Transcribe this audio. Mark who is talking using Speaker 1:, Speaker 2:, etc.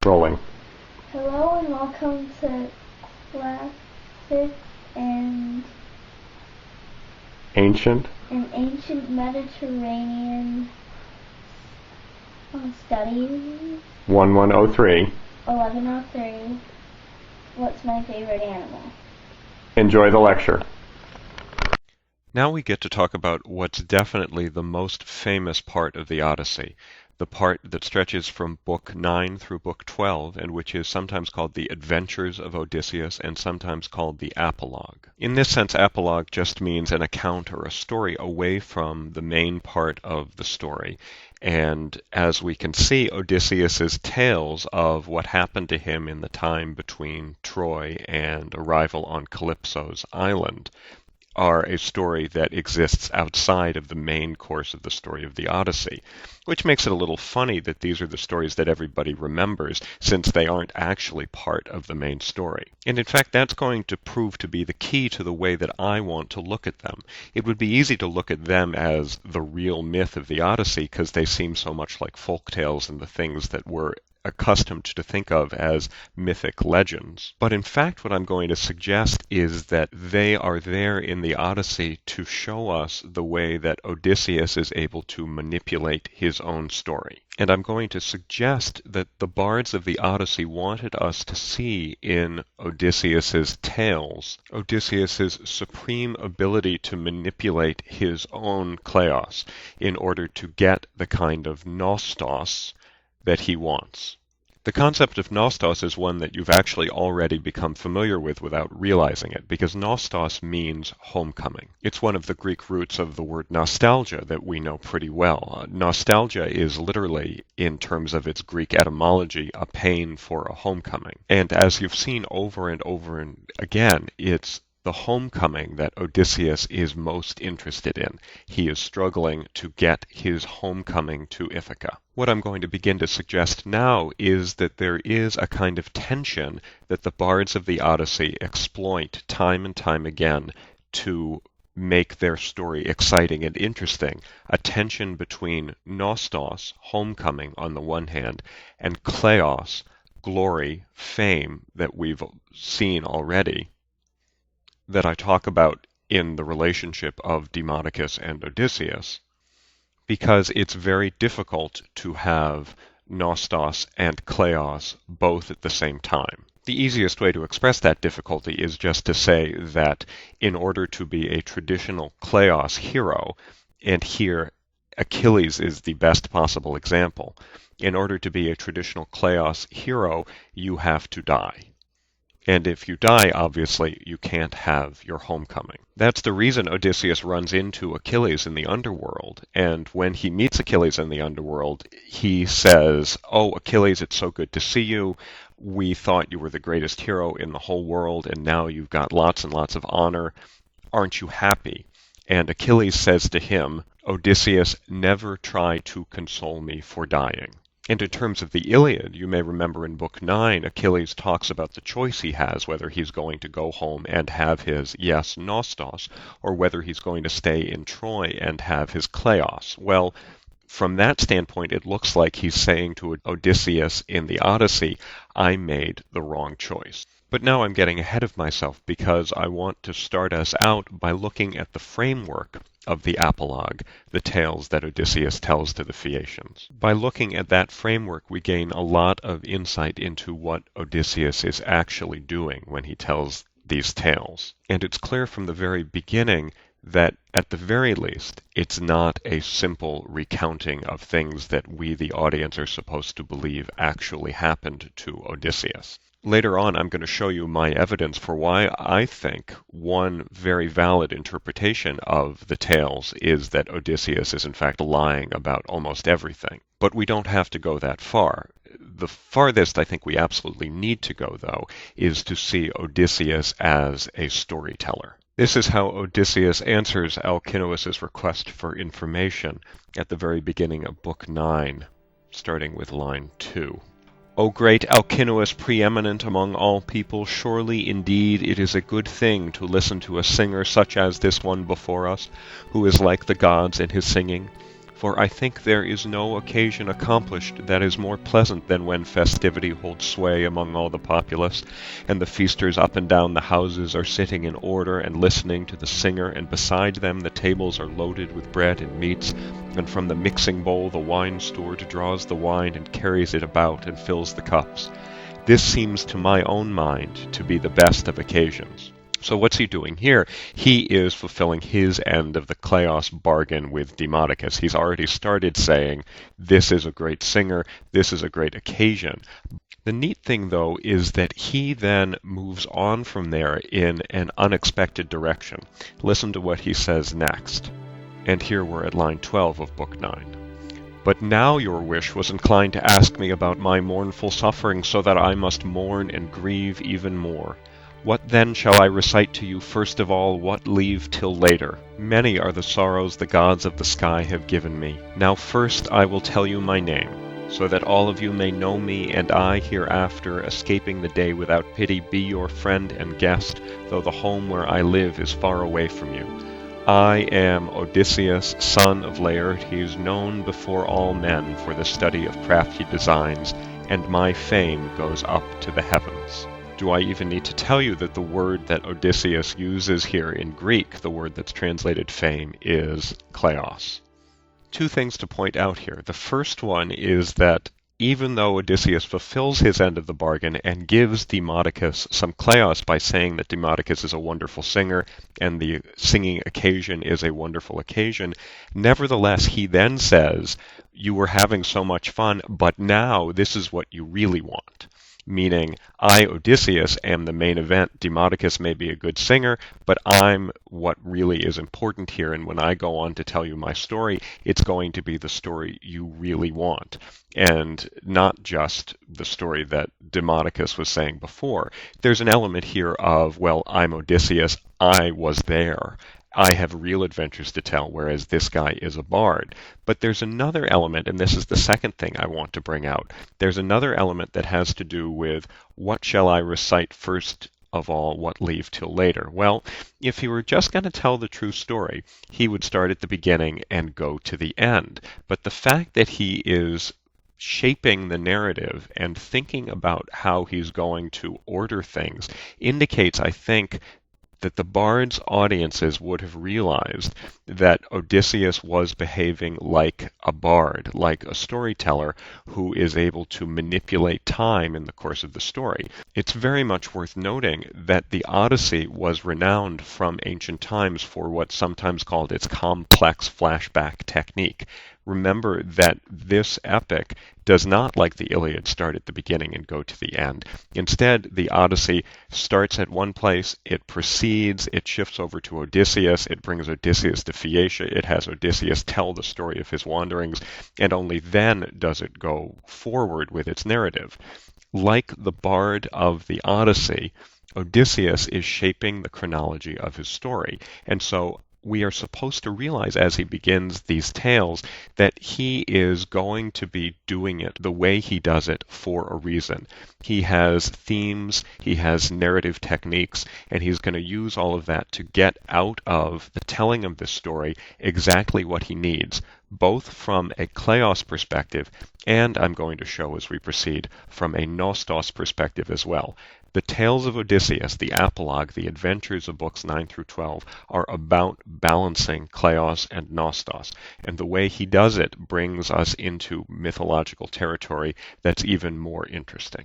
Speaker 1: Rolling.
Speaker 2: Hello and welcome to Classic and
Speaker 1: Ancient.
Speaker 2: an ancient Mediterranean studies.
Speaker 1: 1103.
Speaker 2: 1103. What's my favorite animal?
Speaker 1: Enjoy the lecture.
Speaker 3: Now we get to talk about what's definitely the most famous part of the Odyssey, the part that stretches from Book 9 through Book 12, and which is sometimes called the Adventures of Odysseus and sometimes called the Apologue. In this sense, apologue just means an account or a story away from the main part of the story. And as we can see, Odysseus's tales of what happened to him in the time between Troy and arrival on Calypso's island are a story that exists outside of the main course of the story of the Odyssey, which makes it a little funny that these are the stories that everybody remembers, since they aren't actually part of the main story. And in fact, that's going to prove to be the key to the way that I want to look at them. It would be easy to look at them as the real myth of the Odyssey, because they seem so much like folk tales and the things that we're accustomed to think of as mythic legends. But in fact, what I'm going to suggest is that they are there in the Odyssey to show us the way that Odysseus is able to manipulate his own story. And I'm going to suggest that the bards of the Odyssey wanted us to see in Odysseus's tales, Odysseus's supreme ability to manipulate his own kleos in order to get the kind of nostos that he wants. The concept of nostos is one that you've actually already become familiar with without realizing it, because nostos means homecoming. It's one of the Greek roots of the word nostalgia that we know pretty well. Nostalgia is literally, in terms of its Greek etymology, a pain for a homecoming. And as you've seen over and over and again, it's the homecoming that Odysseus is most interested in. He is struggling to get his homecoming to Ithaca. What I'm going to begin to suggest now is that there is a kind of tension that the bards of the Odyssey exploit time and time again to make their story exciting and interesting, a tension between nostos, homecoming on the one hand, and kleos, glory, fame, that we've seen already, that I talk about in the relationship of Demodocus and Odysseus, because it's very difficult to have nostos and kleos both at the same time. The easiest way to express that difficulty is just to say that in order to be a traditional kleos hero, and here Achilles is the best possible example, in order to be a traditional kleos hero, you have to die. And if you die, obviously, you can't have your homecoming. That's the reason Odysseus runs into Achilles in the underworld. And when he meets Achilles in the underworld, he says, "Oh, Achilles, it's so good to see you. We thought you were the greatest hero in the whole world, and now you've got lots and lots of honor. Aren't you happy?" And Achilles says to him, "Odysseus, never try to console me for dying." And in terms of the Iliad, you may remember in Book 9, Achilles talks about the choice he has, whether he's going to go home and have his, yes, nostos, or whether he's going to stay in Troy and have his kleos. Well, from that standpoint, it looks like he's saying to Odysseus in the Odyssey, I made the wrong choice. But now I'm getting ahead of myself, because I want to start us out by looking at the framework of the apologue, the tales that Odysseus tells to the Phaeacians. By looking at that framework, we gain a lot of insight into what Odysseus is actually doing when he tells these tales. And it's clear from the very beginning that, at the very least, it's not a simple recounting of things that we, the audience, are supposed to believe actually happened to Odysseus. Later on, I'm going to show you my evidence for why I think one very valid interpretation of the tales is that Odysseus is in fact lying about almost everything. But we don't have to go that far. The farthest I think we absolutely need to go, though, is to see Odysseus as a storyteller. This is how Odysseus answers Alcinous's request for information at the very beginning of Book 9, starting with line 2. O great Alcinous, preeminent among all people, surely indeed it is a good thing to listen to a singer such as this one before us, who is like the gods in his singing, For I think there is no occasion accomplished that is more pleasant than when festivity holds sway among all the populace, and the feasters up and down the houses are sitting in order and listening to the singer, and beside them the tables are loaded with bread and meats, and from the mixing bowl the wine steward draws the wine and carries it about and fills the cups. This seems to my own mind to be the best of occasions. So what's he doing here? He is fulfilling his end of the kleos bargain with Demodocus. He's already started saying, this is a great singer, this is a great occasion. The neat thing, though, is that he then moves on from there in an unexpected direction. Listen to what he says next. And here we're at line 12 of Book 9. But now your wish was inclined to ask me about my mournful suffering, so that I must mourn and grieve even more. What then shall I recite to you first of all, what leave till later? Many are the sorrows the gods of the sky have given me. Now first I will tell you my name, so that all of you may know me, and I hereafter, escaping the day without pity, be your friend and guest, though the home where I live is far away from you. I am Odysseus, son of Laertes, known before all men for the study of crafty designs, and my fame goes up to the heavens. Do I even need to tell you that the word that Odysseus uses here in Greek, the word that's translated fame, is kleos? Two things to point out here. The first one is that even though Odysseus fulfills his end of the bargain and gives Demodocus some kleos by saying that Demodocus is a wonderful singer and the singing occasion is a wonderful occasion, nevertheless he then says, you were having so much fun, but now this is what you really want. Meaning, I, Odysseus, am the main event. Demodocus may be a good singer, but I'm what really is important here, and when I go on to tell you my story, it's going to be the story you really want, and not just the story that Demodocus was saying before. There's an element here of, well, I'm Odysseus, I was there. I have real adventures to tell, whereas this guy is a bard. But there's another element, and this is the second thing I want to bring out. There's another element that has to do with what shall I recite first of all, what leave till later? Well, if he were just going to tell the true story, he would start at the beginning and go to the end. But the fact that he is shaping the narrative and thinking about how he's going to order things indicates, I think, that the bard's audiences would have realized that Odysseus was behaving like a bard, like a storyteller who is able to manipulate time in the course of the story. It's very much worth noting that the Odyssey was renowned from ancient times for what's sometimes called its complex flashback technique. Remember that this epic does not, like the Iliad, start at the beginning and go to the end. Instead, the Odyssey starts at one place, it proceeds, it shifts over to Odysseus, it brings Odysseus to Phaeacia, it has Odysseus tell the story of his wanderings, and only then does it go forward with its narrative. Like the bard of the Odyssey, Odysseus is shaping the chronology of his story, and so we are supposed to realize as he begins these tales that he is going to be doing it the way he does it for a reason. He has themes, he has narrative techniques, and he's going to use all of that to get out of the telling of this story exactly what he needs, both from a kleos perspective and, I'm going to show as we proceed, from a nostos perspective as well. The tales of Odysseus, the apologue, the adventures of books 9 through 12, are about balancing kleos and nostos, and the way he does it brings us into mythological territory that's even more interesting.